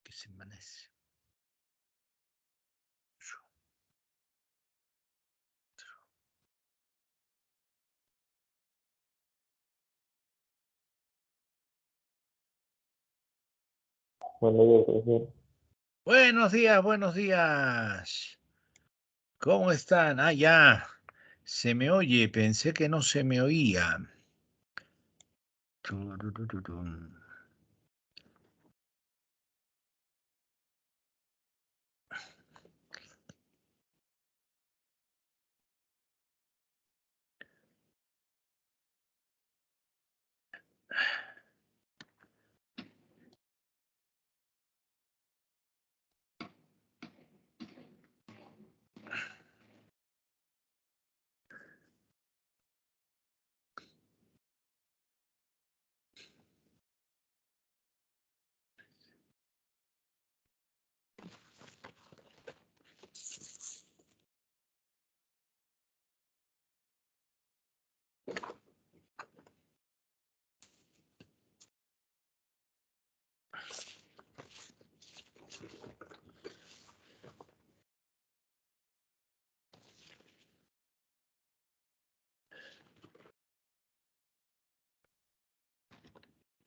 Que se amanece. Buenos días, profesor. Buenos días, buenos días. ¿Cómo están? Ah, ya. Se me oye, pensé que no se me oía. Turururum.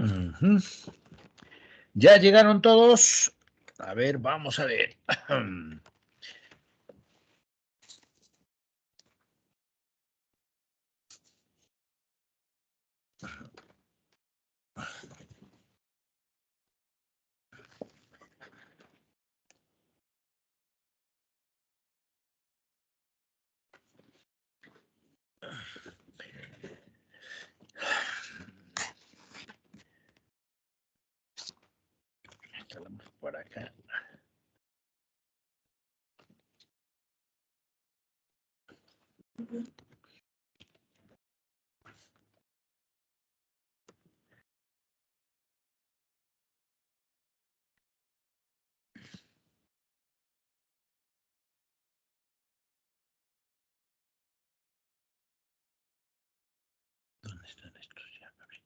Ujú. ¿Ya llegaron todos? A ver, vamos a ver. Instalamos por acá. ¿Dónde están estos ya? A ver.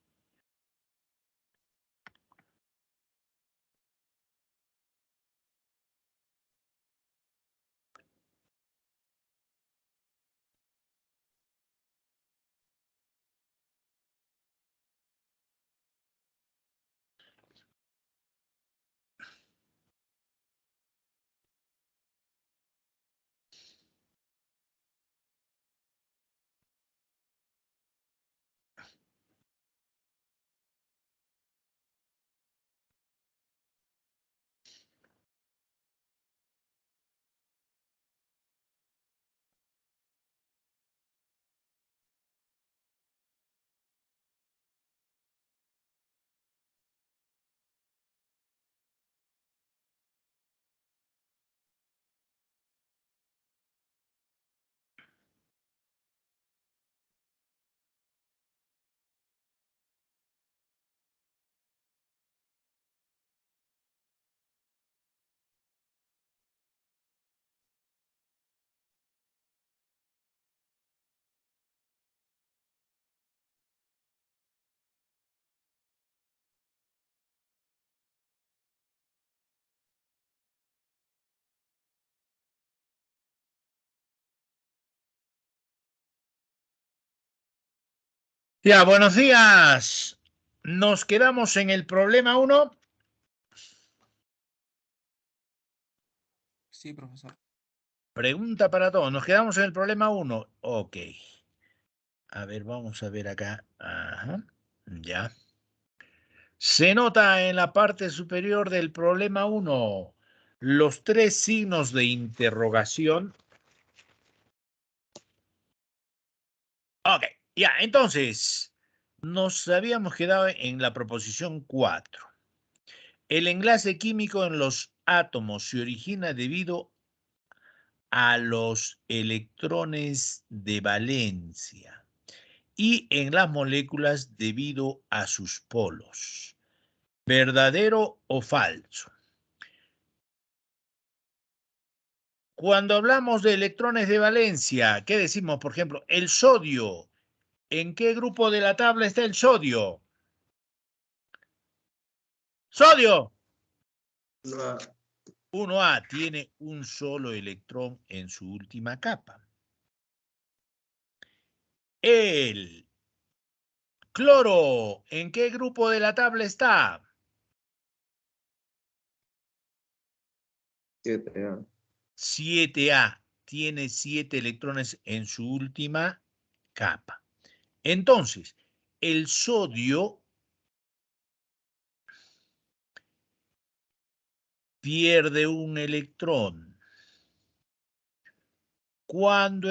Ya, buenos días. Nos quedamos en el problema 1. Sí, profesor. Pregunta para todos. Nos quedamos en el problema 1. Ok. A ver, vamos a ver acá. Ajá. Ya. Se nota en la parte superior del problema 1 los 3 signos de interrogación. Ok. Ya, entonces, nos habíamos quedado en la proposición 4. El enlace químico en los átomos se origina debido a los electrones de valencia y en las moléculas debido a sus polos. ¿Verdadero o falso? Cuando hablamos de electrones de valencia, ¿qué decimos? Por ejemplo, el sodio. ¿En qué grupo de la tabla está el sodio? ¡Sodio! 1A tiene un solo electrón en su última capa. El cloro, ¿en qué grupo de la tabla está? 7A. 7A tiene 7 electrones en su última capa. Entonces, el sodio pierde un electrón. Cuando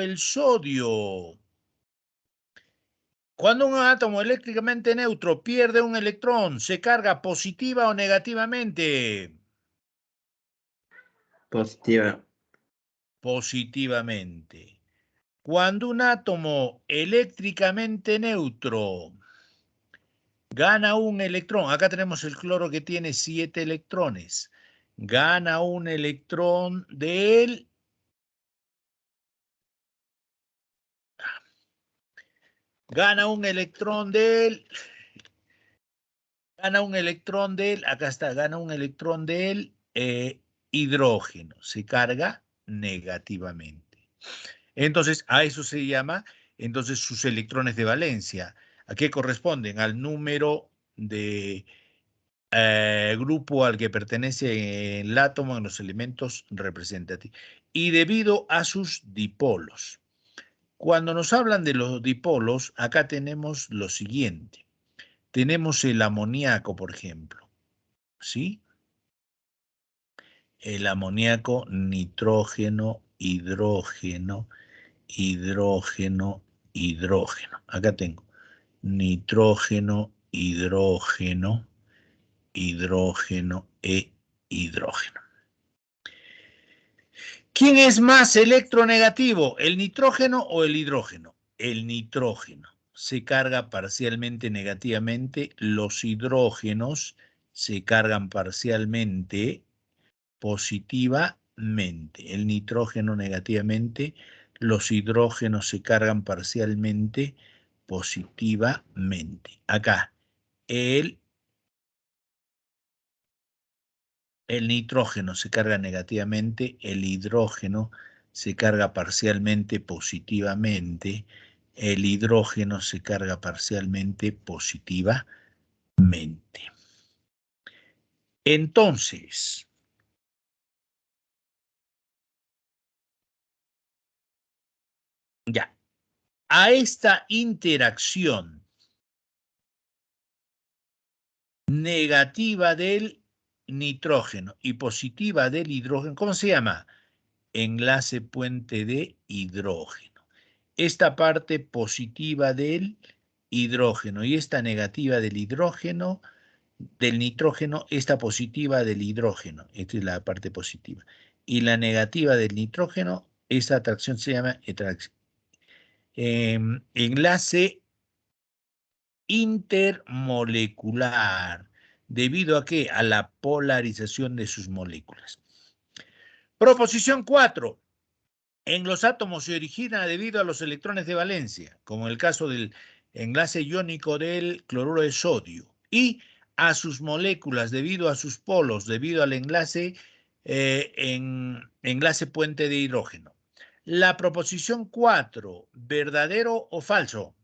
un átomo eléctricamente neutro pierde un electrón, ¿se carga positiva o negativamente? Positiva. Positivamente. Cuando un átomo eléctricamente neutro gana un electrón, acá tenemos el cloro que tiene 7 electrones, gana un electrón de él, gana un electrón de él, gana un electrón de él, acá está, gana un electrón de él, hidrógeno, se carga negativamente. Entonces, a eso se llama, entonces, sus electrones de valencia. ¿A qué corresponden? Al número de grupo al que pertenece el átomo en los elementos representativos. Y debido a sus dipolos. Cuando nos hablan de los dipolos, acá tenemos lo siguiente. Tenemos el amoníaco, por ejemplo, ¿sí? El amoníaco, nitrógeno, hidrógeno, hidrógeno, hidrógeno. Acá tengo nitrógeno, hidrógeno, hidrógeno e hidrógeno. ¿Quién es más electronegativo, el nitrógeno o el hidrógeno? El nitrógeno se carga parcialmente negativamente, los hidrógenos se cargan parcialmente positivamente. El nitrógeno negativamente, los hidrógenos se cargan parcialmente positivamente. Acá, el nitrógeno se carga negativamente, el hidrógeno se carga parcialmente positivamente, el hidrógeno se carga parcialmente positivamente. Entonces, ya, a esta interacción negativa del nitrógeno y positiva del hidrógeno, ¿cómo se llama? Enlace puente de hidrógeno. Esta parte positiva del hidrógeno y esta negativa del hidrógeno, del nitrógeno, esta positiva del hidrógeno. Esta es la parte positiva. Y la negativa del nitrógeno, esta atracción se llama enlace intermolecular. ¿Debido a qué? A la polarización de sus moléculas. Proposición 4. En los átomos se origina debido a los electrones de valencia, como en el caso del enlace iónico del cloruro de sodio, y a sus moléculas debido a sus polos, debido al enlace enlace puente de hidrógeno. La proposición 4, ¿verdadero o falso?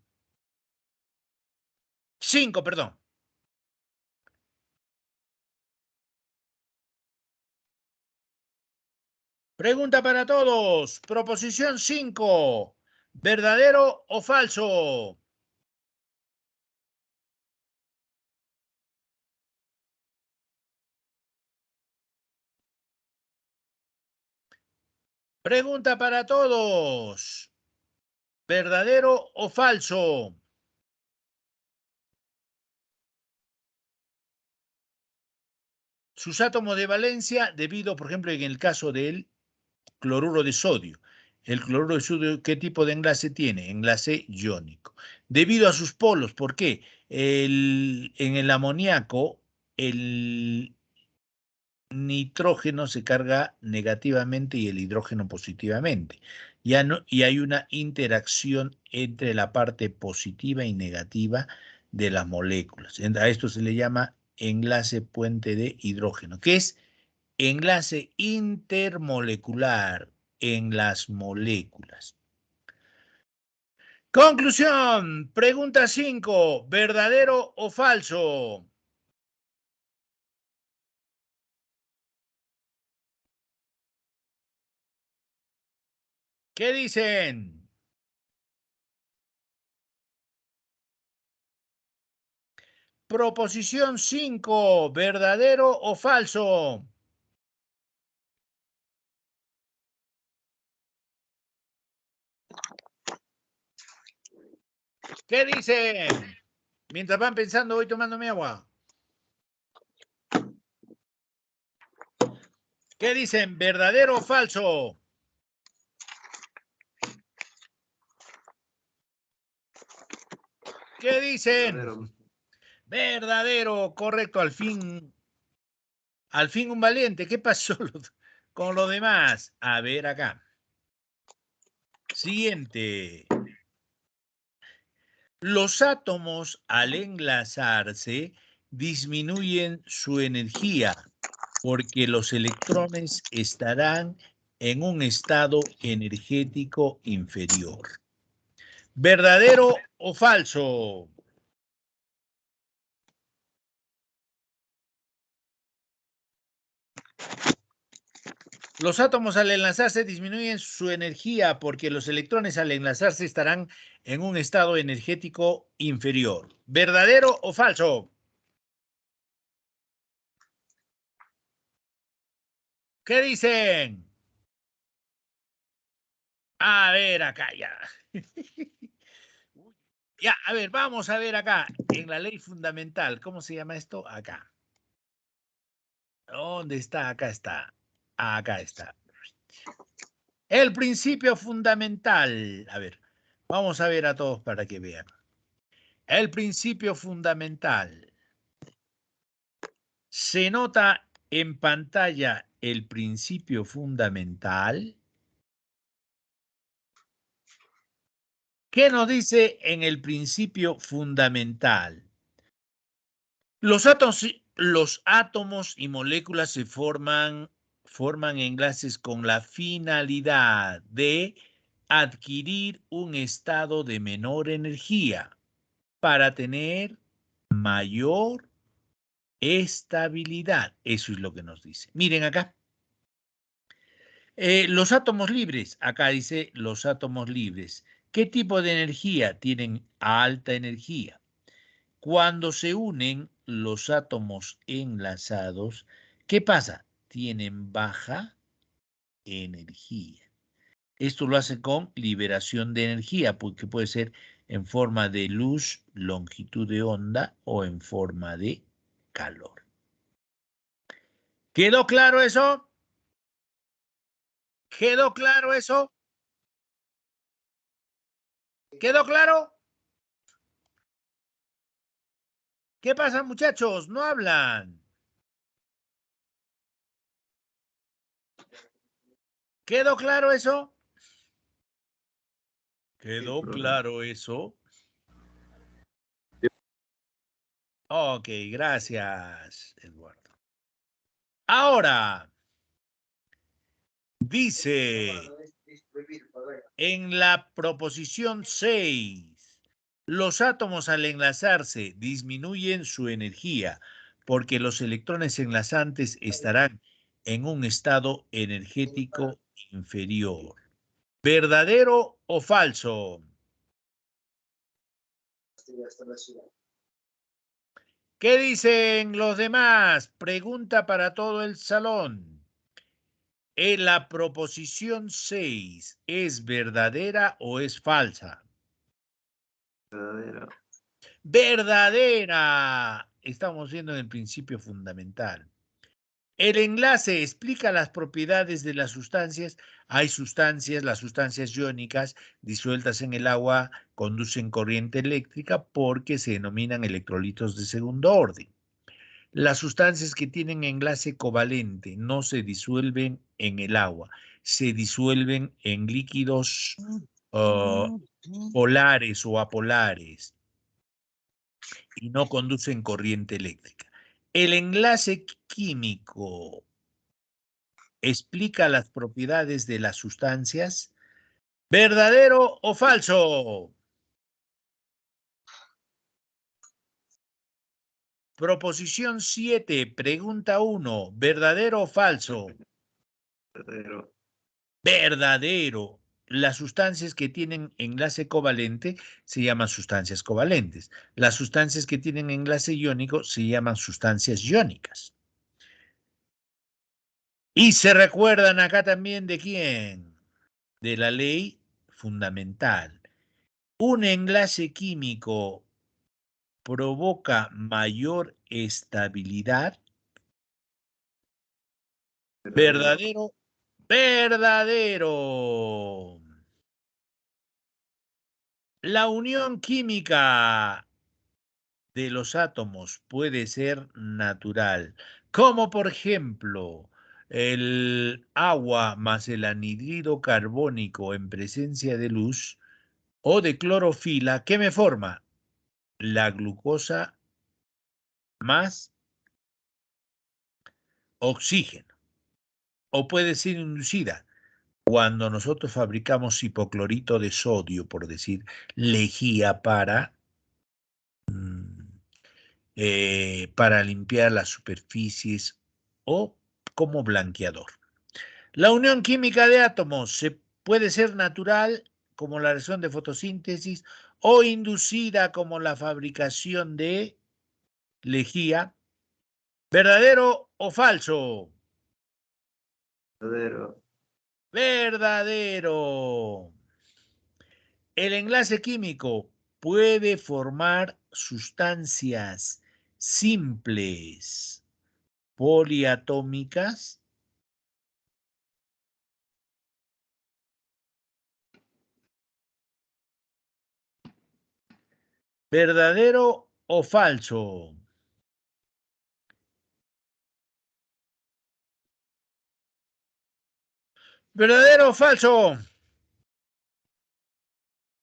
5, perdón. Pregunta para todos. Proposición 5, ¿verdadero o falso? Pregunta para todos. ¿Verdadero o falso? Sus átomos de valencia, debido, por ejemplo, en el caso del cloruro de sodio. El cloruro de sodio, ¿qué tipo de enlace tiene? Enlace iónico. Debido a sus polos, ¿por qué? En el amoníaco, el nitrógeno se carga negativamente y el hidrógeno positivamente. Ya no, y hay una interacción entre la parte positiva y negativa de las moléculas. A esto se le llama enlace puente de hidrógeno, que es enlace intermolecular en las moléculas. Conclusión, pregunta 5, ¿verdadero o falso? ¿Qué dicen? Proposición 5, ¿verdadero o falso? ¿Qué dicen? Mientras van pensando, voy tomando mi agua. ¿Qué dicen? ¿Verdadero o falso? ¿Qué dicen? Verdadero. Verdadero, correcto, al fin un valiente. ¿Qué pasó con lo demás? A ver acá. Siguiente. Los átomos al enlazarse disminuyen su energía porque los electrones estarán en un estado energético inferior. ¿Verdadero o falso? Los átomos al enlazarse disminuyen su energía porque los electrones al enlazarse estarán en un estado energético inferior. ¿Verdadero o falso? ¿Qué dicen? A ver acá ya. Ya, a ver, vamos a ver acá, en la ley fundamental, ¿cómo se llama esto? Acá. ¿Dónde está? Acá está. Acá está. El principio fundamental. A ver, vamos a ver a todos para que vean. El principio fundamental. ¿Se nota en pantalla el principio fundamental? ¿Qué nos dice en el principio fundamental? Los átomos y moléculas se forman enlaces con la finalidad de adquirir un estado de menor energía para tener mayor estabilidad. Eso es lo que nos dice. Miren acá. Los átomos libres, acá dice los átomos libres. ¿Qué tipo de energía tienen? Alta energía. Cuando se unen los átomos enlazados, ¿qué pasa? Tienen baja energía. Esto lo hace con liberación de energía, porque puede ser en forma de luz, longitud de onda o en forma de calor. ¿Quedó claro eso? ¿Quedó claro eso? ¿Quedó claro? ¿Qué pasa, muchachos? No hablan. ¿Quedó claro eso? ¿Quedó claro eso? Ok, gracias, Eduardo. Ahora, dice en la proposición 6, los átomos al enlazarse disminuyen su energía porque los electrones enlazantes estarán en un estado energético inferior. ¿Verdadero o falso? ¿Qué dicen los demás? Pregunta para todo el salón. ¿En la proposición 6 es verdadera o es falsa? Verdadero. Verdadera. Estamos viendo en el principio fundamental. El enlace explica las propiedades de las sustancias. Hay sustancias, las sustancias iónicas disueltas en el agua conducen corriente eléctrica porque se denominan electrolitos de segundo orden. Las sustancias que tienen enlace covalente no se disuelven en el agua, se disuelven en líquidos polares o apolares y no conducen corriente eléctrica. El enlace químico explica las propiedades de las sustancias. ¿Verdadero o falso? Proposición 7, pregunta 1. ¿Verdadero o falso? Verdadero. Verdadero. Las sustancias que tienen enlace covalente se llaman sustancias covalentes. Las sustancias que tienen enlace iónico se llaman sustancias iónicas. Y se recuerdan acá también de quién, de la ley fundamental. Un enlace químico provoca mayor estabilidad. Verdadero. Verdadero, verdadero. La unión química de los átomos puede ser natural, como por ejemplo el agua más el anhidrido carbónico en presencia de luz o de clorofila, ¿qué me forma? La glucosa más oxígeno. O puede ser inducida cuando nosotros fabricamos hipoclorito de sodio, por decir, lejía para limpiar las superficies o como blanqueador. La unión química de átomos puede ser natural, como la reacción de fotosíntesis, o inducida, como la fabricación de lejía. ¿Verdadero o falso? Verdadero. Verdadero. El enlace químico puede formar sustancias simples poliatómicas. ¿Verdadero o falso? ¿Verdadero o falso?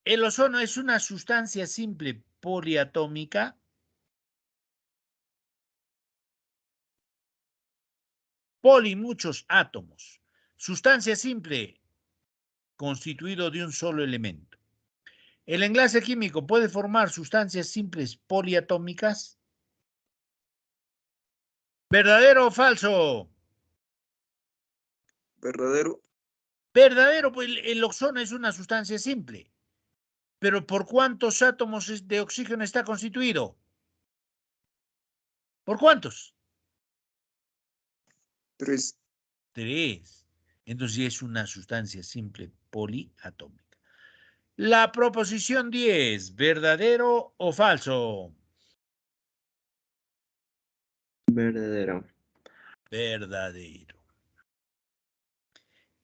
El ozono es una sustancia simple poliatómica. Poli, muchos átomos. Sustancia simple constituido de un solo elemento. ¿El enlace químico puede formar sustancias simples poliatómicas? ¿Verdadero o falso? Verdadero. Verdadero, pues el ozono es una sustancia simple. ¿Pero por cuántos átomos de oxígeno está constituido? ¿Por cuántos? 3. 3. Entonces es una sustancia simple poliatómica. La proposición 10, ¿verdadero o falso? Verdadero. Verdadero.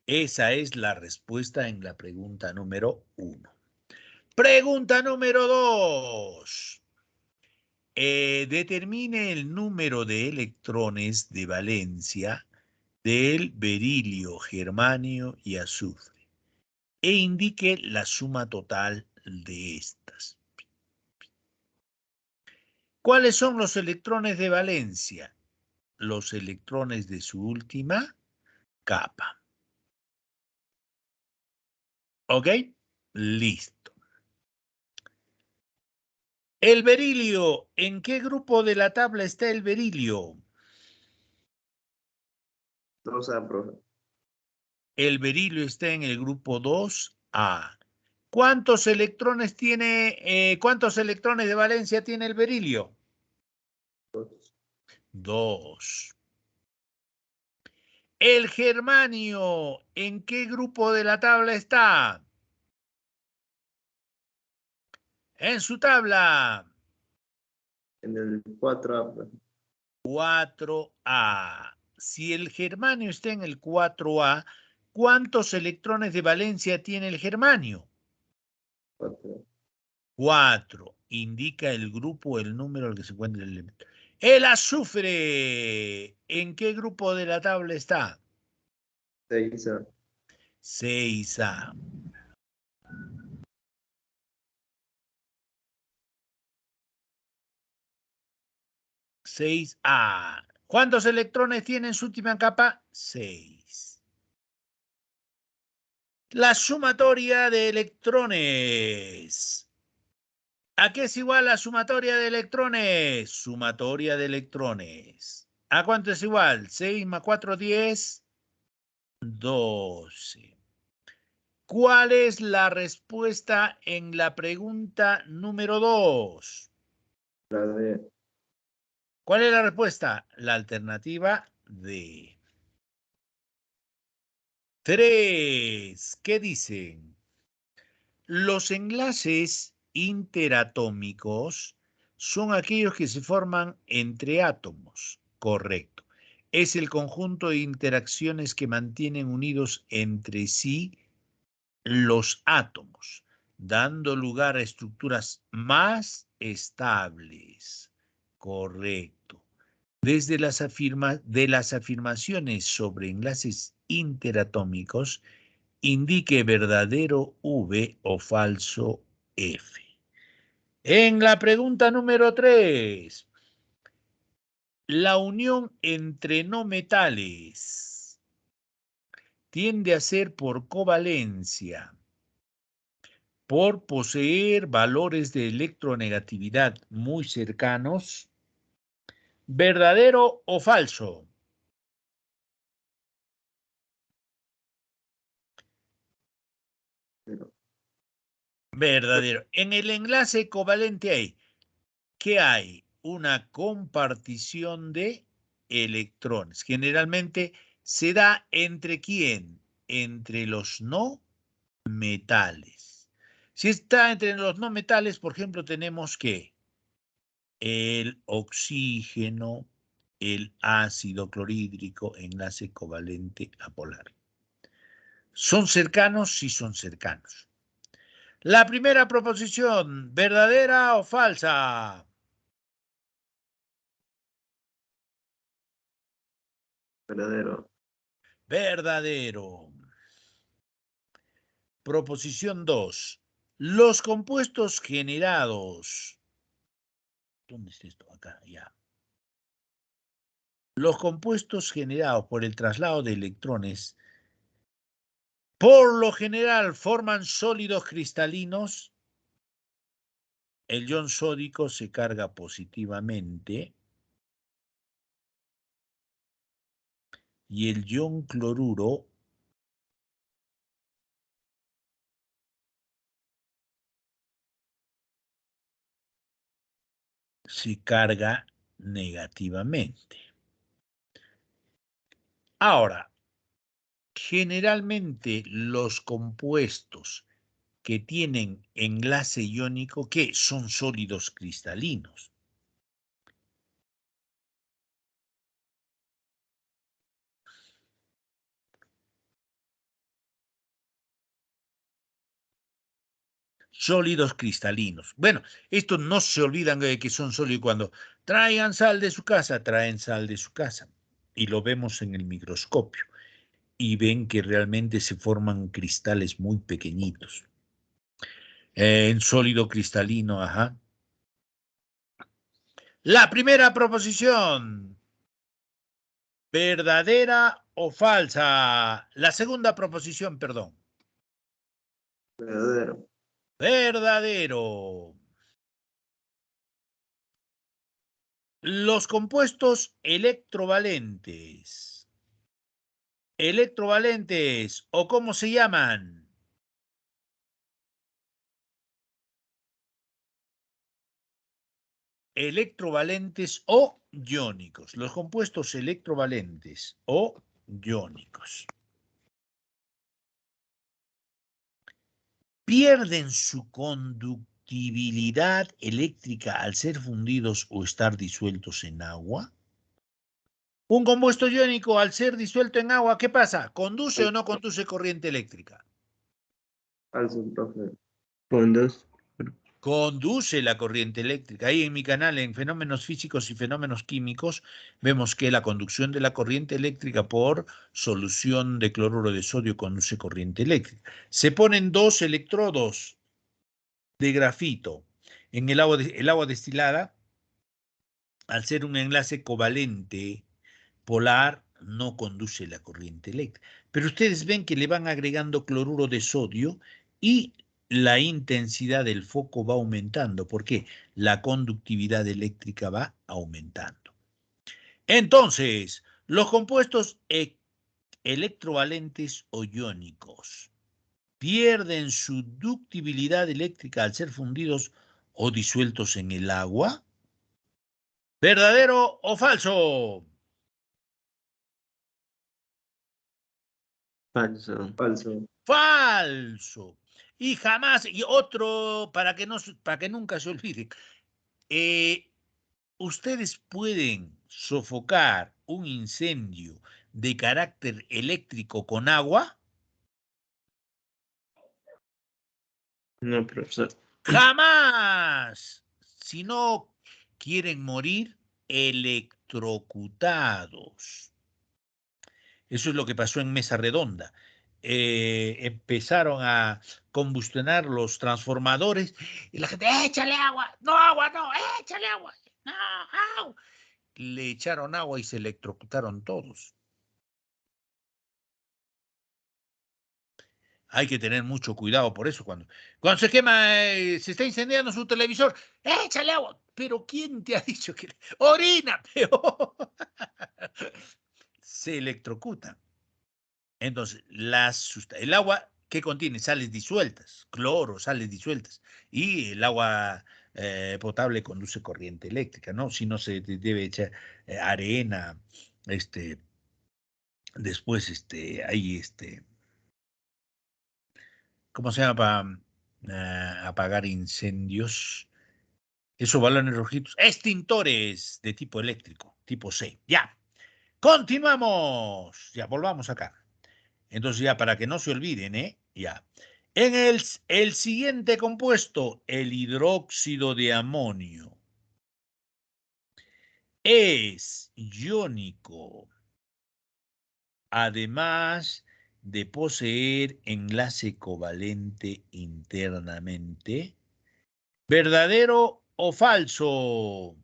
Esa es la respuesta en la pregunta número 1. Pregunta número 2. Determine el número de electrones de valencia del berilio, germanio y azufre e indique la suma total de estas. ¿Cuáles son los electrones de valencia? Los electrones de su última capa. ¿Ok? Listo. El berilio, ¿en qué grupo de la tabla está el berilio? 2A, profe. El berilio está en el grupo 2A. ¿Cuántos electrones de valencia tiene el berilio? 2. El germanio, ¿en qué grupo de la tabla está? En su tabla. En el 4A, profe. 4A. Si el germanio está en el 4A, ¿cuántos electrones de valencia tiene el germanio? 4. 4. Indica el grupo, el número al que se encuentra el elemento. El azufre, ¿en qué grupo de la tabla está? 6A. 6A. ¿Cuántos electrones tiene en su última capa? 6. La sumatoria de electrones. ¿A qué es igual la sumatoria de electrones? Sumatoria de electrones. ¿A cuánto es igual? 6 más 4, 10, 12. ¿Cuál es la respuesta en la pregunta número 2? La D. ¿Cuál es la respuesta? La alternativa D. 3. ¿Qué dicen? Los enlaces interatómicos son aquellos que se forman entre átomos. Correcto. Es el conjunto de interacciones que mantienen unidos entre sí los átomos, dando lugar a estructuras más estables. Correcto. Desde de las afirmaciones sobre enlaces interatómicos, indique verdadero V o falso F. En la pregunta número 3, la unión entre no metales tiende a ser por covalencia, por poseer valores de electronegatividad muy cercanos. ¿Verdadero o falso? Pero, Verdadero. En el enlace covalente ¿qué hay? Una compartición de electrones. Generalmente se da entre quién? Entre los no metales. Si está entre los no metales, por ejemplo, tenemos que el oxígeno, el ácido clorhídrico, enlace covalente apolar. ¿Son cercanos? Sí son cercanos. La primera proposición, ¿verdadera o falsa? verdadero. Verdadero. Proposición 2. Los compuestos generados. ¿Dónde está esto? Acá, ya. Los compuestos generados por el traslado de electrones, por lo general, forman sólidos cristalinos. El ion sódico se carga positivamente y el ion cloruro se carga negativamente. Ahora, generalmente los compuestos que tienen enlace iónico, que son sólidos cristalinos. Sólidos cristalinos. Bueno, estos no se olvidan de que son sólidos cuando traigan sal de su casa, traen sal de su casa. Y lo vemos en el microscopio. Y ven que realmente se forman cristales muy pequeñitos. En sólido cristalino, ajá. La primera proposición, ¿verdadera o falsa? La segunda proposición, perdón. Verdadero. Verdadero. Los compuestos electrovalentes. Electrovalentes, ¿o cómo se llaman? Electrovalentes o iónicos. Los compuestos electrovalentes o iónicos pierden su conductibilidad eléctrica al ser fundidos o estar disueltos en agua. Un compuesto iónico al ser disuelto en agua, ¿qué pasa? ¿Conduce o no conduce corriente eléctrica? Falso, profe. Con dos. conduce la corriente eléctrica. Ahí en mi canal, en Fenómenos Físicos y Fenómenos Químicos, vemos que la conducción de la corriente eléctrica por solución de cloruro de sodio conduce corriente eléctrica. Se ponen dos electrodos de grafito en el agua destilada. Al ser un enlace covalente polar, no conduce la corriente eléctrica. Pero ustedes ven que le van agregando cloruro de sodio y la intensidad del foco va aumentando. ¿Por qué? La conductividad eléctrica va aumentando. Entonces, los compuestos electrovalentes o iónicos pierden su ductibilidad eléctrica al ser fundidos o disueltos en el agua. ¿Verdadero o falso? Falso. Falso. Falso. Y jamás, y otro, para que nunca se olvide, eh, ustedes pueden sofocar un incendio de carácter eléctrico con agua. No, profesor. Jamás. Si no quieren morir electrocutados. Eso es lo que pasó en Mesa Redonda. Empezaron a combustionar los transformadores y la gente, échale agua, no, échale agua, no, agua. Le echaron agua y se electrocutaron todos. Hay que tener mucho cuidado por eso. Cuando se quema, se está incendiando su televisor, échale agua. Pero ¿quién te ha dicho que orina? Peor. Se electrocutan. Entonces, el agua, ¿qué contiene? Sales disueltas, cloro, sales disueltas. Y el agua potable conduce corriente eléctrica, ¿no? Si no se debe echar arena, después, hay, ¿cómo se llama? Para apagar incendios. Esos balones rojitos, extintores de tipo eléctrico, tipo C. Ya, continuamos. Ya, volvamos acá. Entonces ya, para que no se olviden, ¿eh? Ya. El siguiente compuesto, el hidróxido de amonio, es iónico, además de poseer enlace covalente internamente. ¿Verdadero o falso?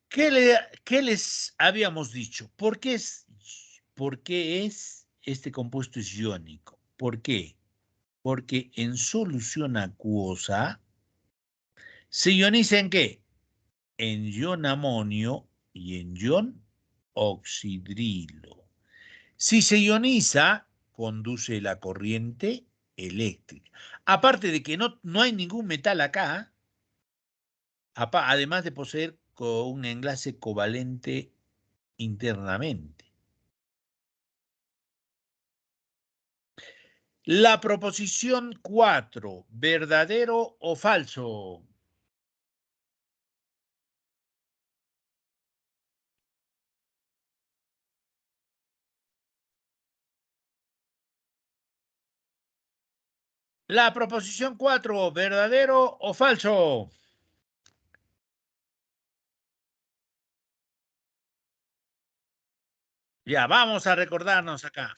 ¿Qué les habíamos dicho? Por qué este compuesto es iónico? ¿Por qué? Porque en solución acuosa se ioniza ¿en qué? En ion amonio y en ion oxidrilo. Si se ioniza, conduce la corriente eléctrica. Aparte de que no hay ningún metal acá, además de poseer un enlace covalente internamente. La proposición 4, ¿verdadero o falso? La proposición 4, ¿verdadero o falso? Ya, vamos a recordarnos acá.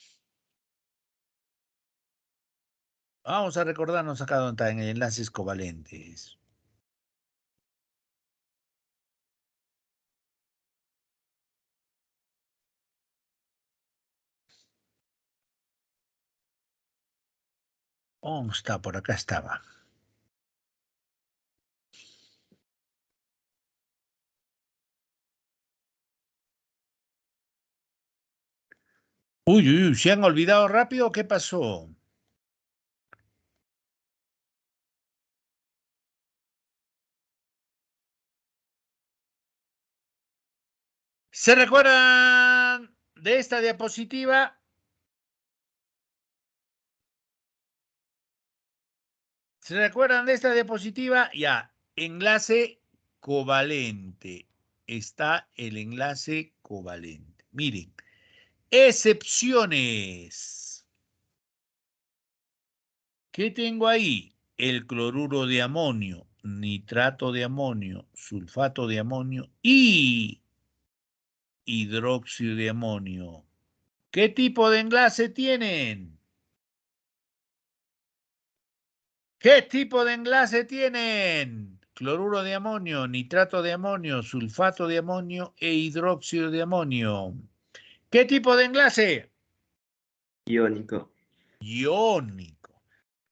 Vamos a recordarnos acá donde están enlaces covalentes. ¿Dónde está? Por acá estaba. Uy, uy, uy, ¿se han olvidado rápido? ¿Qué pasó? ¿Se recuerdan de esta diapositiva? ¿Se recuerdan de esta diapositiva? Ya, enlace covalente. Está el enlace covalente. Miren, excepciones. ¿Qué tengo ahí? El cloruro de amonio, nitrato de amonio, sulfato de amonio y hidróxido de amonio. ¿Qué tipo de enlace tienen? ¿Qué tipo de enlace tienen? Cloruro de amonio, nitrato de amonio, sulfato de amonio e hidróxido de amonio. ¿Qué tipo de enlace? Iónico. Iónico.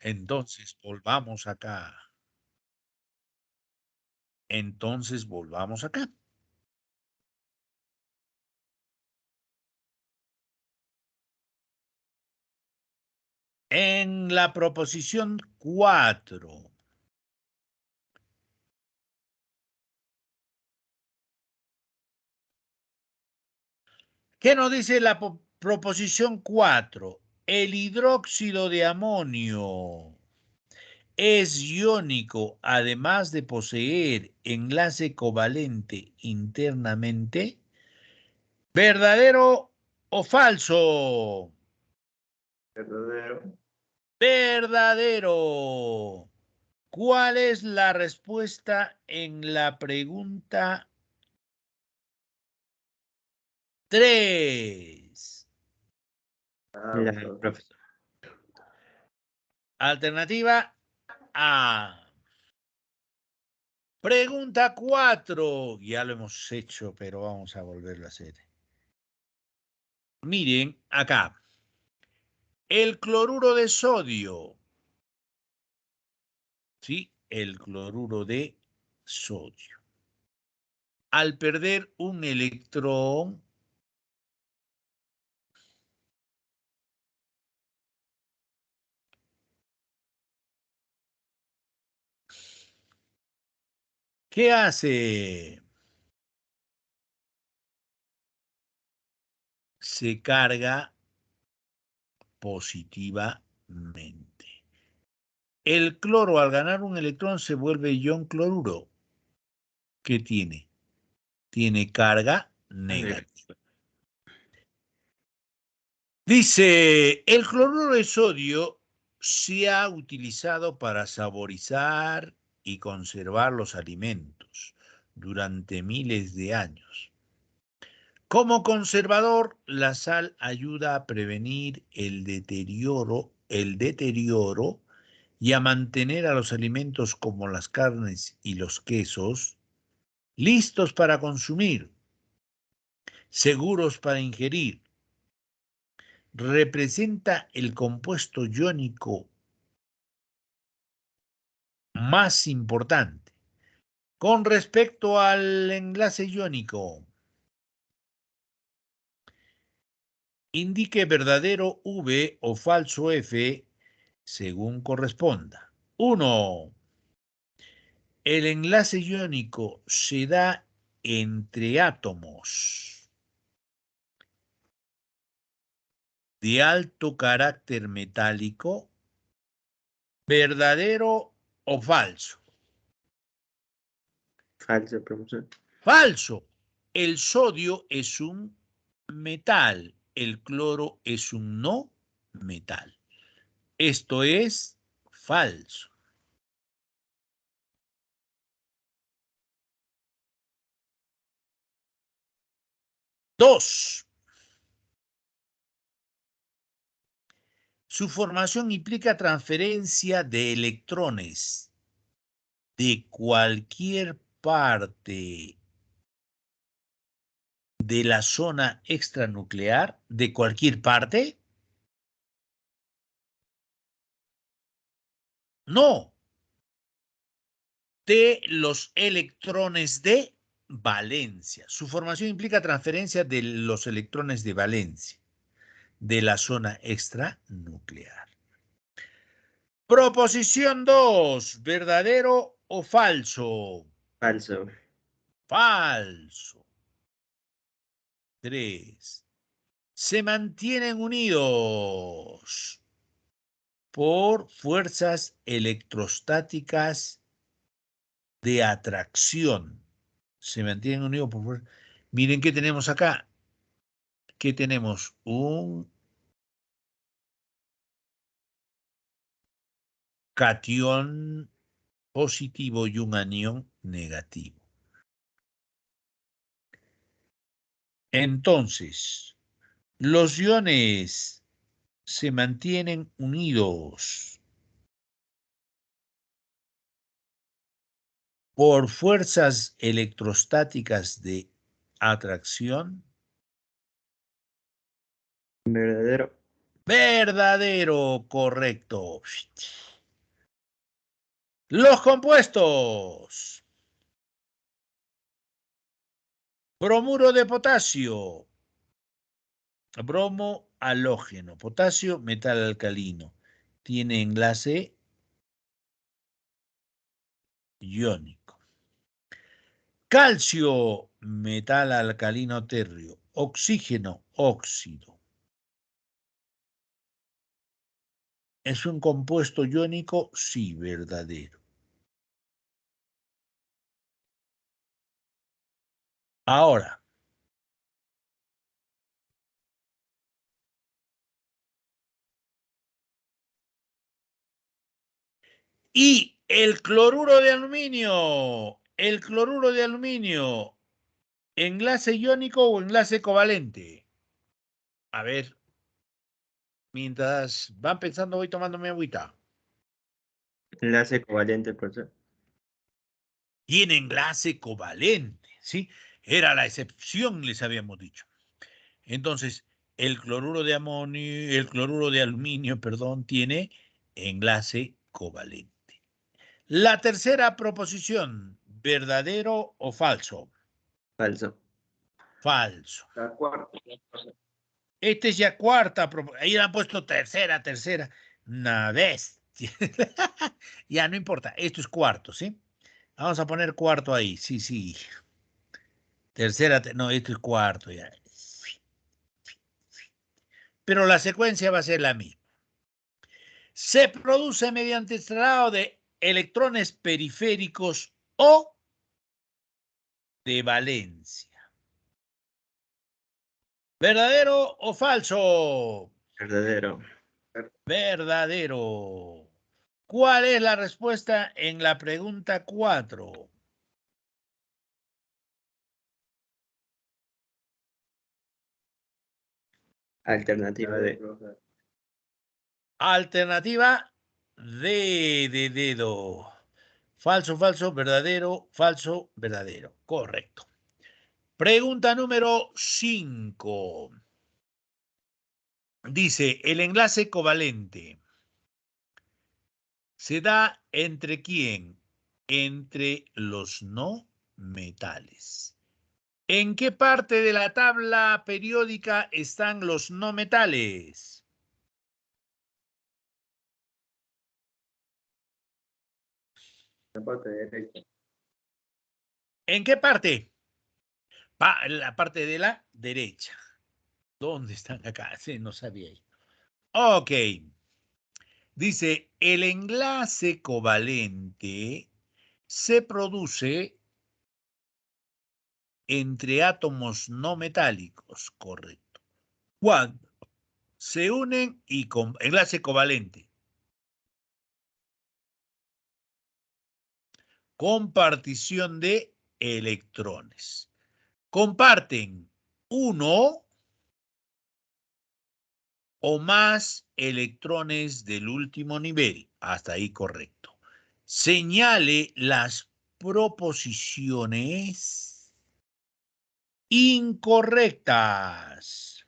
Entonces, volvamos acá. Entonces, volvamos acá. En la proposición 4. ¿Qué nos dice la proposición 4? El hidróxido de amonio es iónico, además de poseer enlace covalente internamente. ¿Verdadero o falso? Verdadero. Verdadero. ¿Cuál es la respuesta en la pregunta 3? La Falso. profesor. Alternativa A. Pregunta 4. Ya lo hemos hecho, pero vamos a volverlo a hacer. Miren acá. El cloruro de sodio. ¿Sí? El cloruro de sodio. Al perder un electrón, ¿qué hace? Se carga positivamente. El cloro, al ganar un electrón, se vuelve ion cloruro. ¿Qué tiene? Tiene carga negativa. Dice, el cloruro de sodio se ha utilizado para saborizar y conservar los alimentos durante miles de años. Como conservador, la sal ayuda a prevenir el deterioro y a mantener a los alimentos como las carnes y los quesos listos para consumir, seguros para ingerir. Representa el compuesto iónico más importante. Con respecto al enlace iónico, indique verdadero V o falso F según corresponda. 1. El enlace iónico se da entre átomos de alto carácter metálico. ¿Verdadero o falso? Falso, profesor. Falso. El sodio es un metal, el cloro es un no metal. Esto es falso. 2. Su formación implica transferencia de electrones de cualquier parte de la zona extranuclear, de cualquier parte. No, de los electrones de valencia. Su formación implica transferencia de los electrones de valencia de la zona extranuclear. Proposición 2. ¿Verdadero o falso? Falso. Falso. 3. Se mantienen unidos por fuerzas electrostáticas de atracción. Se mantienen unidos por fuerzas. Miren qué tenemos acá. ¿Qué tenemos? Un catión positivo y un anión negativo. Entonces, los iones se mantienen unidos por fuerzas electrostáticas de atracción. Verdadero. Verdadero, correcto. Los compuestos. Bromuro de potasio. Bromo halógeno. Potasio, metal alcalino. Tiene enlace iónico. Calcio, metal alcalino térreo. Oxígeno, óxido. ¿Es un compuesto iónico? Sí, verdadero. Ahora, y el cloruro de aluminio. El cloruro de aluminio, ¿enlace iónico o enlace covalente? A ver, mientras van pensando, voy tomándome agüita. Enlace covalente, profesor. Tiene enlace covalente, ¿sí? Era la excepción, les habíamos dicho. Entonces, el cloruro de amonio, el cloruro de aluminio, perdón, tiene enlace covalente. La tercera proposición, ¿verdadero o falso? Falso. Falso. La cuarta. Este es ya cuarta, ahí le han puesto tercera. Una bestia. Ya no importa, esto es cuarto, ¿sí? Vamos a poner cuarto ahí, sí. Tercera, no, esto es cuarto ya. Pero la secuencia va a ser la misma. Se produce mediante el traslado de electrones periféricos o de valencia. ¿Verdadero o falso? Verdadero. Verdadero. ¿Cuál es la respuesta en la pregunta 4? Alternativa D. Alternativa D de dedo. Falso, falso, verdadero. Correcto. Pregunta número 5. Dice, el enlace covalente se da entre quién? Entre los no metales. ¿En qué parte de la tabla periódica están los no metales? La parte derecha. ¿En qué parte? La parte de la derecha. ¿Dónde están acá? Sí, no sabía. Ok. Dice, el enlace covalente se produce entre átomos no metálicos, correcto. Cuando se unen y con enlace covalente. Compartición de electrones. Comparten uno o más electrones del último nivel. Hasta ahí correcto. Señale las proposiciones incorrectas.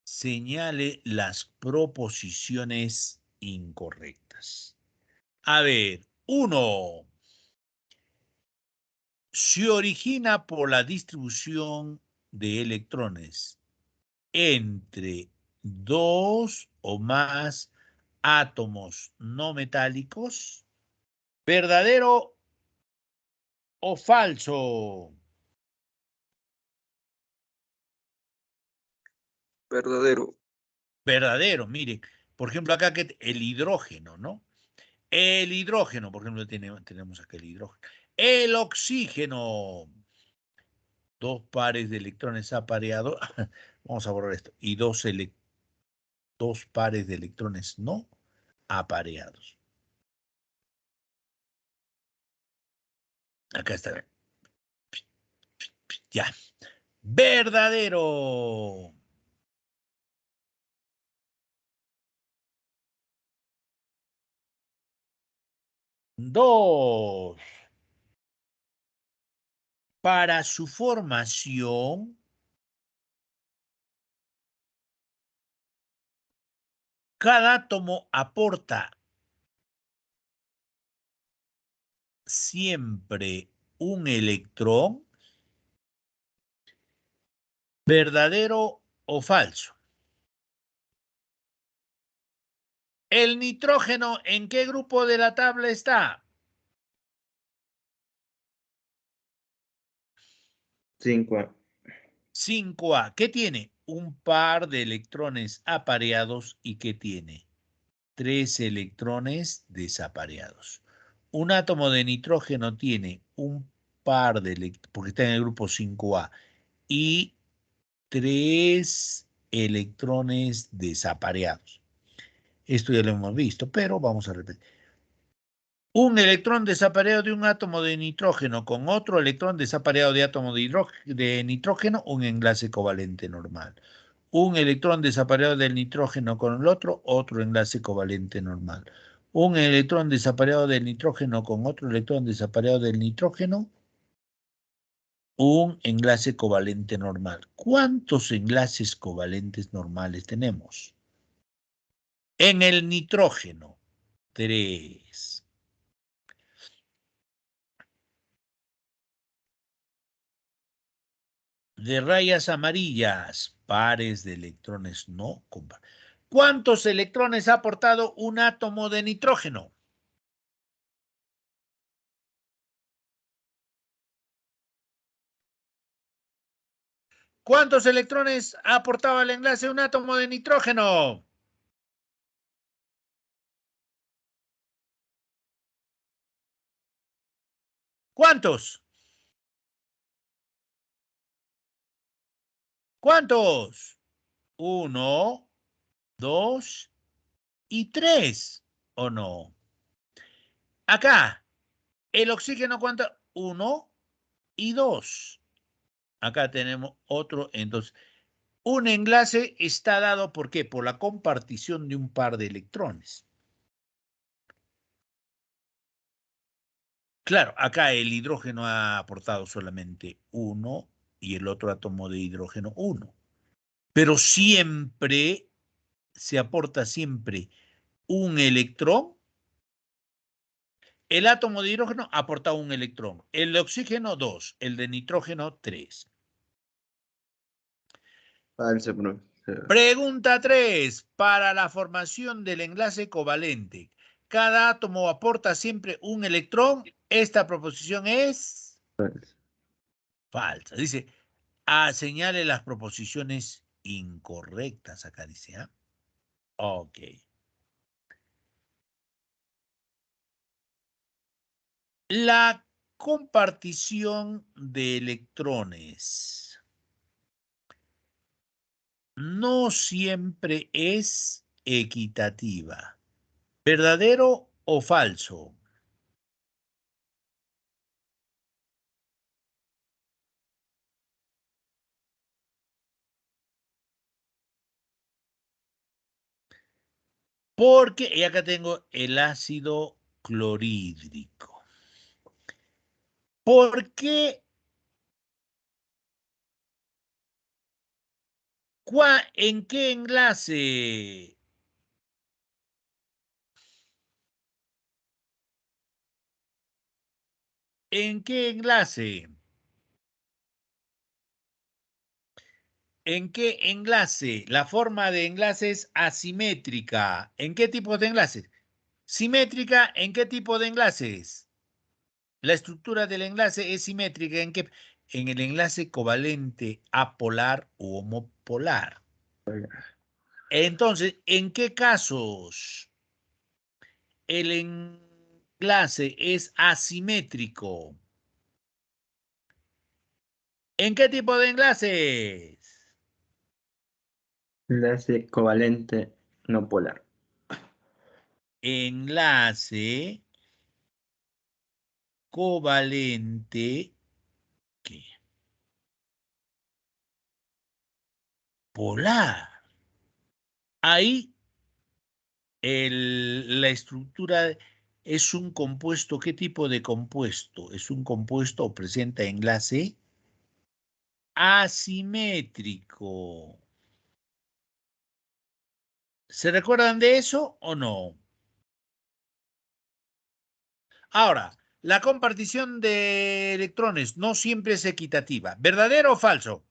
Señale las proposiciones incorrectas. A ver, 1. Se origina por la distribución de electrones entre dos o más átomos no metálicos. ¿Verdadero o falso? Verdadero. Verdadero, mire, por ejemplo, acá que el hidrógeno, ¿no? El hidrógeno, por ejemplo, tenemos acá el hidrógeno. El oxígeno, dos pares de electrones apareados. Vamos a borrar esto. Y dos pares de electrones no apareados. Acá está. Ya. Verdadero. Dos. Para su formación, cada átomo aporta siempre un electrón. ¿Verdadero o falso? ¿El nitrógeno en qué grupo de la tabla está? 5A. 5A. ¿Qué tiene? Un par de electrones apareados. ¿Y qué tiene? 3 electrones desapareados. Un átomo de nitrógeno tiene un par de electrones, porque está en el grupo 5A, y 3 electrones desapareados. Esto ya lo hemos visto, pero vamos a repetir. Un electrón desapareado de un átomo de nitrógeno con otro electrón desapareado de átomo de nitrógeno, un enlace covalente normal. Un electrón desapareado del nitrógeno con el otro enlace covalente normal. Un electrón desapareado del nitrógeno con otro electrón desapareado del nitrógeno, un enlace covalente normal. ¿Cuántos enlaces covalentes normales tenemos? En el nitrógeno, 3. De rayas amarillas, pares de electrones no comparables. ¿Cuántos electrones ha aportado un átomo de nitrógeno? ¿Cuántos electrones ha aportado el enlace un átomo de nitrógeno? ¿Cuántos? ¿Cuántos? 1, 2 y 3. ¿O no? Acá, el oxígeno, ¿cuánto? 1 y 2. Acá tenemos otro. Entonces, un enlace está dado, ¿por qué? Por la compartición de un par de electrones. Claro, acá el hidrógeno ha aportado solamente 1 y el otro átomo de hidrógeno 1. Pero siempre se aporta siempre un electrón. El átomo de hidrógeno aporta un electrón. El de oxígeno 2, el de nitrógeno 3. Falso, profesor. Pregunta 3. Para la formación del enlace covalente, cada átomo aporta siempre un electrón. Esta proposición es Falso. falsa. Dice, señale las proposiciones incorrectas. Acá dice, ¿ah? Ok. La compartición de electrones no siempre es equitativa. ¿Verdadero o falso? Porque, y acá tengo el ácido clorhídrico. ¿Por qué? ¿En qué enlace? ¿En qué enlace? ¿En qué enlace? La forma de enlace es asimétrica. ¿En qué tipo de enlaces? Simétrica, ¿en qué tipo de enlaces? La estructura del enlace es simétrica. ¿En qué? En el enlace covalente apolar u homopolar. Entonces, ¿en qué casos el enlace es asimétrico? ¿En qué tipo de enlaces? Enlace covalente no polar. enlace covalente ¿qué? Polar. Ahí la estructura es un compuesto. ¿Qué tipo de compuesto? Es un compuesto o presenta enlace asimétrico. ¿Se recuerdan de eso o no? Ahora, la compartición de electrones no siempre es equitativa. ¿Verdadero o falso?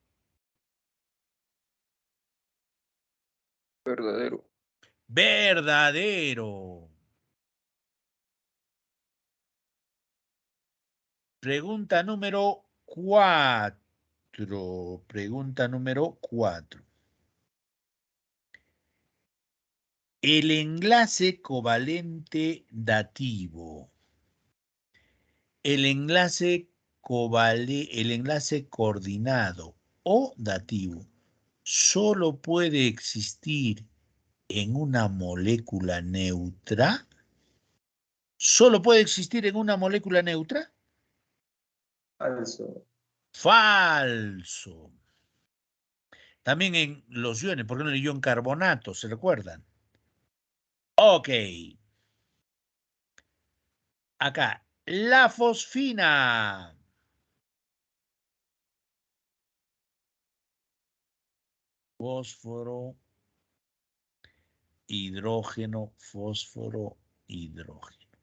Verdadero. Verdadero. Pregunta número 4. Pregunta número 4. El enlace covalente dativo. El enlace coordinado o dativo solo puede existir en una molécula neutra. ¿Solo puede existir en una molécula neutra? Falso. Falso. También en los iones, ¿por qué no el ion carbonato? ¿Se recuerdan? Ok. Acá, la fosfina. Fósforo, hidrógeno, fósforo, hidrógeno.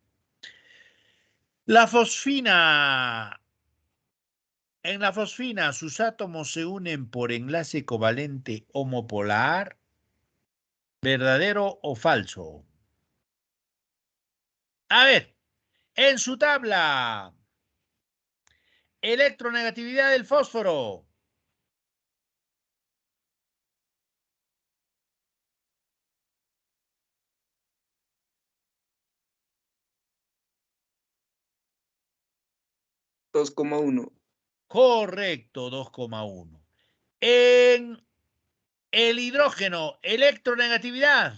La fosfina. En la fosfina, sus átomos se unen por enlace covalente homopolar. ¿Verdadero o falso? A ver, en su tabla. Electronegatividad del fósforo. Dos coma uno. Correcto, 2,1. En el hidrógeno, electronegatividad.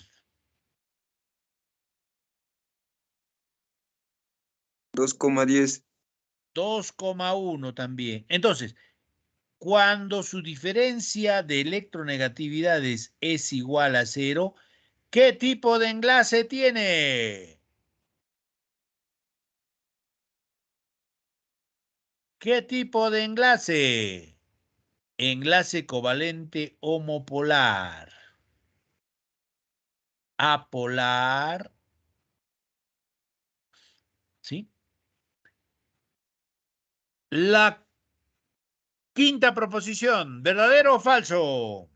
2,10. 2,1 también. Entonces, cuando su diferencia de electronegatividades es igual a 0, ¿qué tipo de enlace tiene? ¿Qué tipo de enlace? Enlace covalente homopolar. Apolar. ¿Sí? La quinta proposición, ¿verdadero o falso?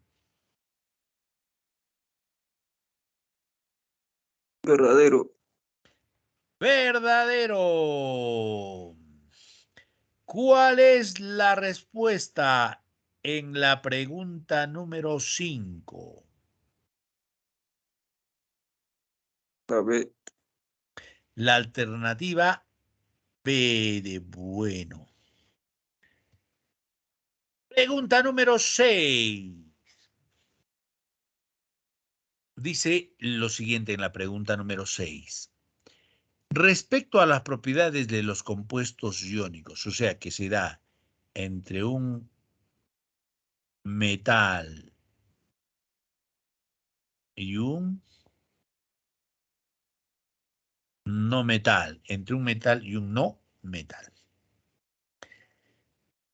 Verdadero. Verdadero. ¿Cuál es la respuesta en la pregunta número 5? A ver. La alternativa B de bueno. Pregunta número 6. Dice lo siguiente en la pregunta número 6. Respecto a las propiedades de los compuestos iónicos, o sea, que se da entre un metal y un no metal, entre un metal y un no metal.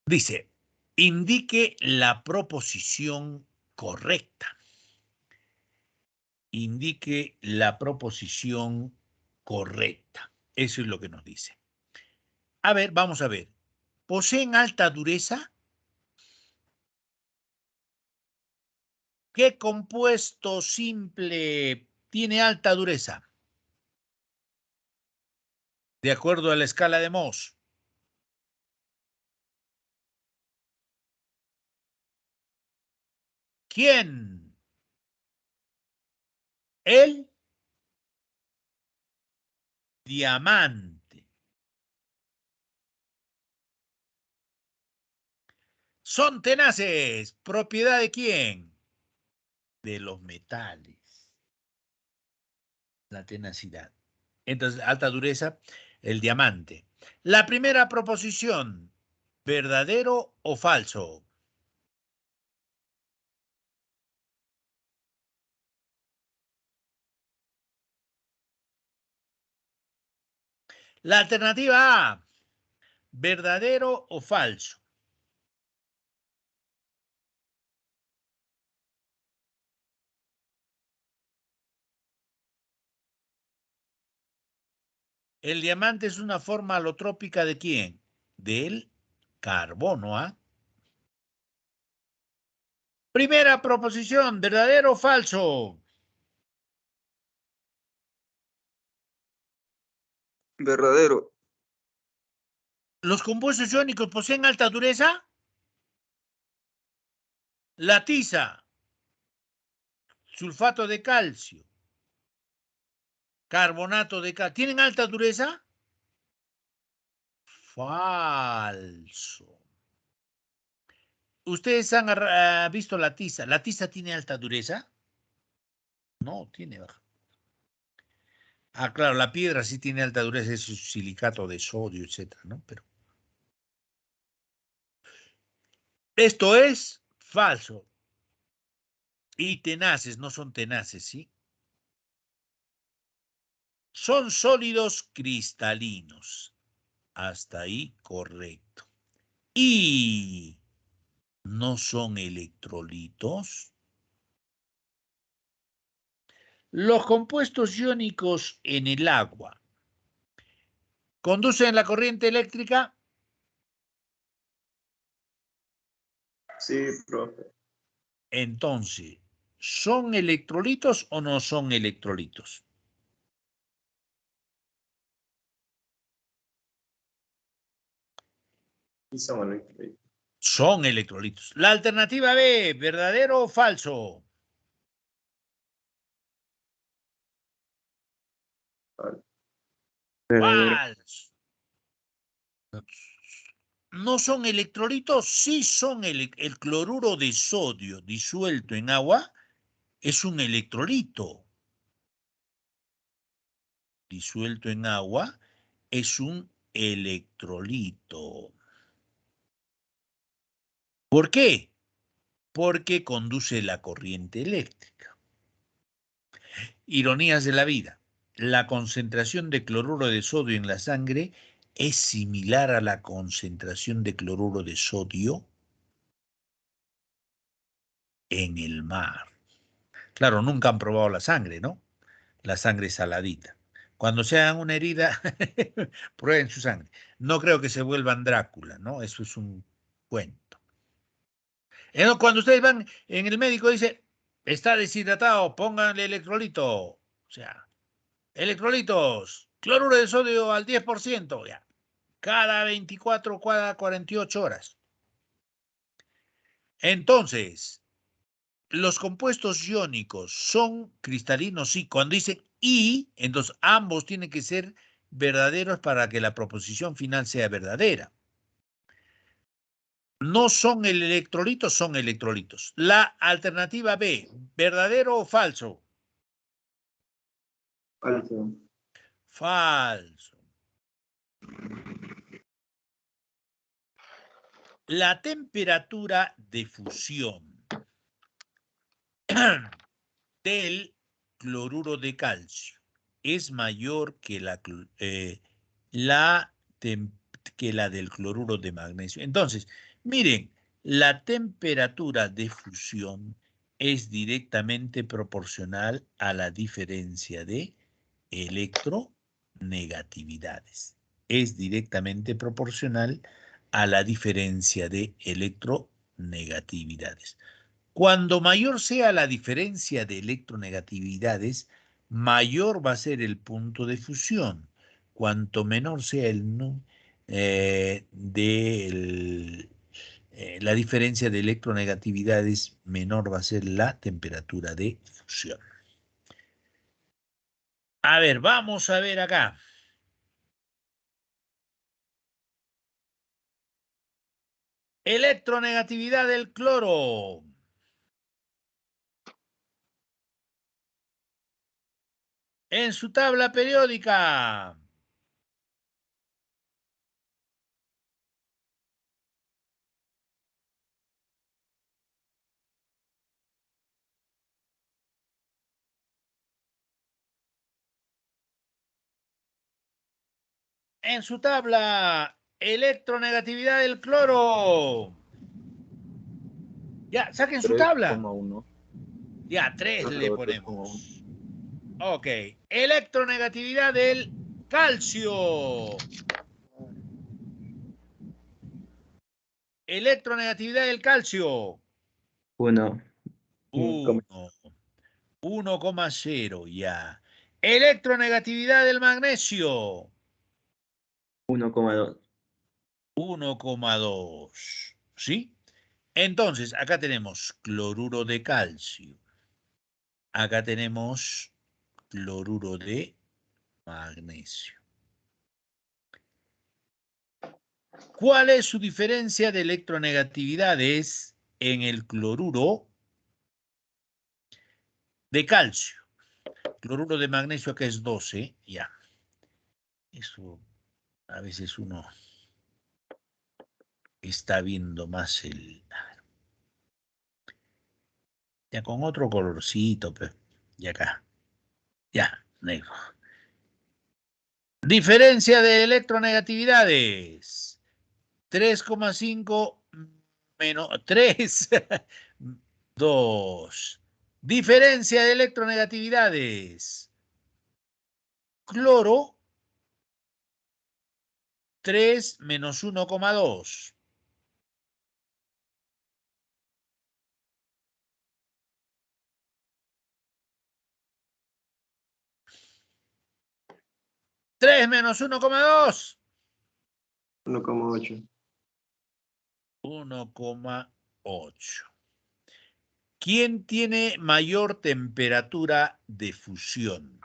Dice, indique la proposición correcta. Indique la proposición correcta. Eso es lo que nos dice. A ver, vamos a ver. ¿Poseen alta dureza? ¿Qué compuesto simple tiene alta dureza? De acuerdo a la escala de Mohs. ¿Quién? El diamante. Son tenaces. ¿Propiedad de quién? De los metales. La tenacidad. Entonces, alta dureza, el diamante. La primera proposición, ¿verdadero o falso? La alternativa A, ¿verdadero o falso? El diamante es una forma alotrópica ¿de quién? Del carbono, ¿ah? Primera proposición, ¿verdadero o falso? Verdadero. ¿Los compuestos iónicos poseen alta dureza? La tiza, sulfato de calcio, carbonato de calcio, ¿tienen alta dureza? Falso. ¿Ustedes han visto la tiza? ¿La tiza tiene alta dureza? No, tiene baja. Ah, claro, la piedra sí tiene alta dureza, es un silicato de sodio, etcétera, ¿no? Pero esto es falso. Y tenaces, no son tenaces, ¿sí? Son sólidos cristalinos. Hasta ahí, correcto. Y no son electrolitos. Los compuestos iónicos en el agua conducen la corriente eléctrica. Sí, profe. Entonces, ¿son electrolitos o no son electrolitos? Y son electrolitos. Son electrolitos. La alternativa B, ¿verdadero o falso? Verdadero. Falso. ¿No son electrolitos? Sí son el cloruro de sodio disuelto en agua es un electrolito. Disuelto en agua es un electrolito. ¿Por qué? Porque conduce la corriente eléctrica. Ironías de la vida. La concentración de cloruro de sodio en la sangre es similar a la concentración de cloruro de sodio en el mar. Claro, nunca han probado la sangre, ¿no? La sangre saladita. Cuando se hagan una herida, prueben su sangre. No creo que se vuelvan Drácula, ¿no? Eso es un cuento. Cuando ustedes van en el médico, dice, está deshidratado, pónganle electrolito. O sea, electrolitos, cloruro de sodio al 10%, ya. Cada 24, cada 48 horas. Entonces, los compuestos iónicos son cristalinos, sí. Cuando dicen y, entonces ambos tienen que ser verdaderos para que la proposición final sea verdadera. No son electrolitos, son electrolitos. La alternativa B, ¿verdadero o falso? Falso. Falso. La temperatura de fusión del cloruro de calcio es mayor que la, que la del cloruro de magnesio. Entonces, miren, la temperatura de fusión es directamente proporcional a la diferencia de electronegatividades. Es directamente proporcional a la diferencia de electronegatividades. Cuando mayor sea la diferencia de electronegatividades, mayor va a ser el punto de fusión. Cuanto menor sea la diferencia de electronegatividades, menor va a ser la temperatura de fusión. A ver, vamos a ver acá. Electronegatividad del cloro. En su tabla periódica. En su tabla, electronegatividad del cloro. Ya, saquen su tabla. 3,1. Ya, 3 le Claro, ponemos. Ok. Electronegatividad del calcio. Electronegatividad del calcio. 1. 1. 1,0, ya. Electronegatividad del magnesio. 1,2. 1,2. ¿Sí? Entonces, acá tenemos cloruro de calcio. Acá tenemos cloruro de magnesio. ¿Cuál es su diferencia de electronegatividades en el cloruro de calcio? Cloruro de magnesio acá es 12, ya. Eso a veces uno está viendo más el... Ya con otro colorcito, pues. Y acá. Ya, negro. Diferencia de electronegatividades. 3,5 menos 3. 2. Diferencia de electronegatividades. Cloro 3 menos 1,2. 3 menos 1,2. 1,8. 1,8. ¿Quién tiene mayor temperatura de fusión?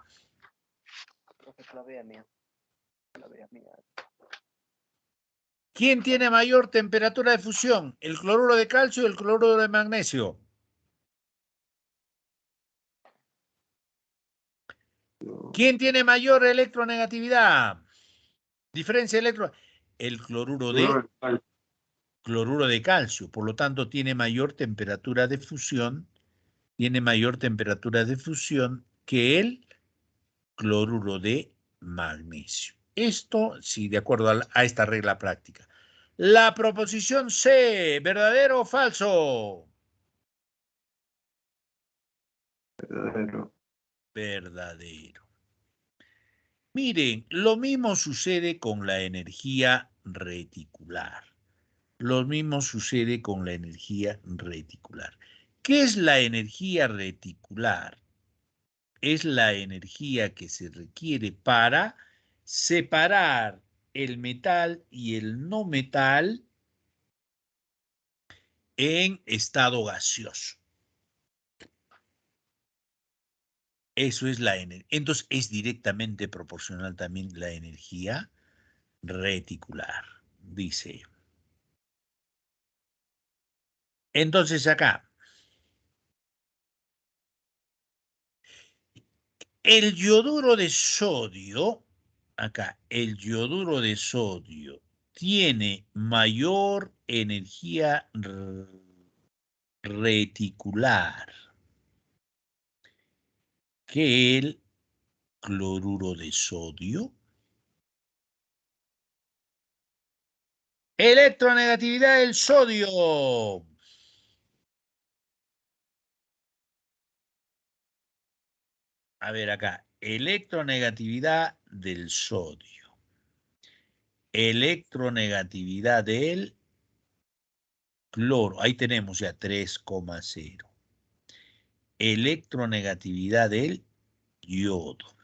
¿Quién tiene mayor temperatura de fusión? ¿El cloruro de calcio o el cloruro de magnesio? ¿Quién tiene mayor electronegatividad? Diferencia electro. El cloruro de calcio, por lo tanto tiene mayor temperatura de fusión, que el cloruro de magnesio. Esto sí, de acuerdo a esta regla práctica. La proposición C, ¿verdadero o falso? Verdadero. Verdadero. Miren, lo mismo sucede con la energía reticular. Lo mismo sucede con la energía reticular. ¿Qué es la energía reticular? Es la energía que se requiere para separar el metal y el no metal en estado gaseoso. Eso es la energía. Entonces es directamente proporcional también la energía reticular, dice. Entonces acá, el yoduro de sodio, acá, el yoduro de sodio tiene mayor energía reticular que el cloruro de sodio. Electronegatividad del sodio. A ver acá, electronegatividad del sodio. Electronegatividad del cloro. Ahí tenemos ya 3,0. Electronegatividad del yodo.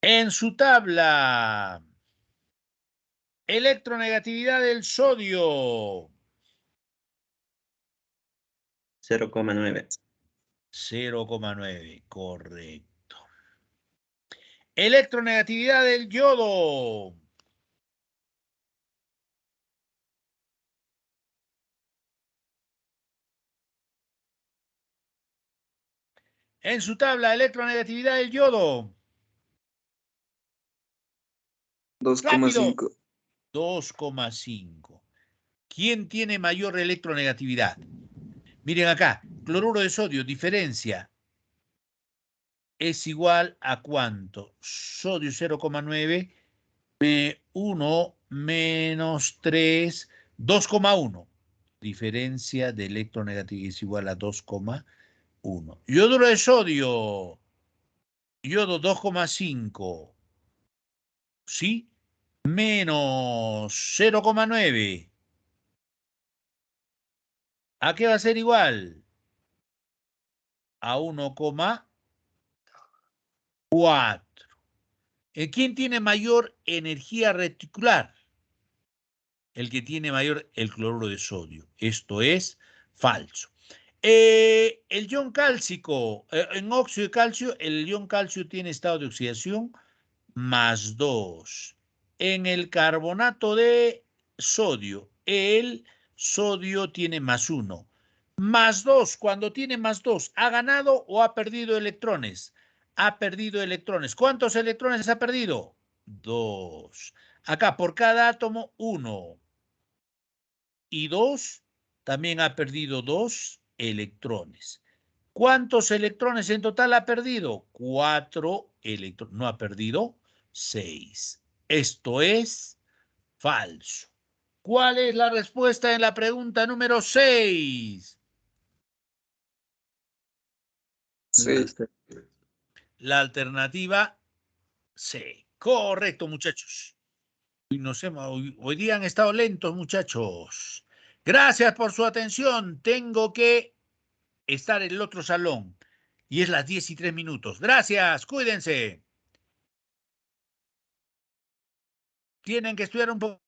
En su tabla, electronegatividad del sodio. 0,9. 0,9, correcto. Electronegatividad del yodo. En su tabla, electronegatividad del yodo. 2,5. 2,5. ¿Quién tiene mayor electronegatividad? Miren acá, cloruro de sodio, diferencia. Es igual a ¿cuánto? Sodio 0,9, 1 menos 3, 2,1. Diferencia de electronegatividad es igual a 2,1. Yoduro de sodio, yodo 2,5. ¿Sí? Menos 0,9. ¿A qué va a ser igual? A 1,4. ¿Quién tiene mayor energía reticular? El que tiene mayor, el cloruro de sodio. Esto es falso. El ion cálcico, en óxido de calcio, el ion calcio tiene estado de oxidación +2. En el carbonato de sodio, el sodio tiene +1. +2, cuando tiene +2, ¿ha ganado o ha perdido electrones? Ha perdido electrones. ¿Cuántos electrones ha perdido? 2. Acá, por cada átomo, 1. Y 2, también ha perdido 2 electrones. ¿Cuántos electrones en total ha perdido? 4 electrones. No ha perdido 6. Esto es falso. ¿Cuál es la respuesta en la pregunta número 6? 6. La alternativa C. Correcto, muchachos. Hoy día han estado lentos, muchachos. Gracias por su atención. Tengo que estar en el otro salón y es las 10:03. Gracias, cuídense. Tienen que estudiar un poco.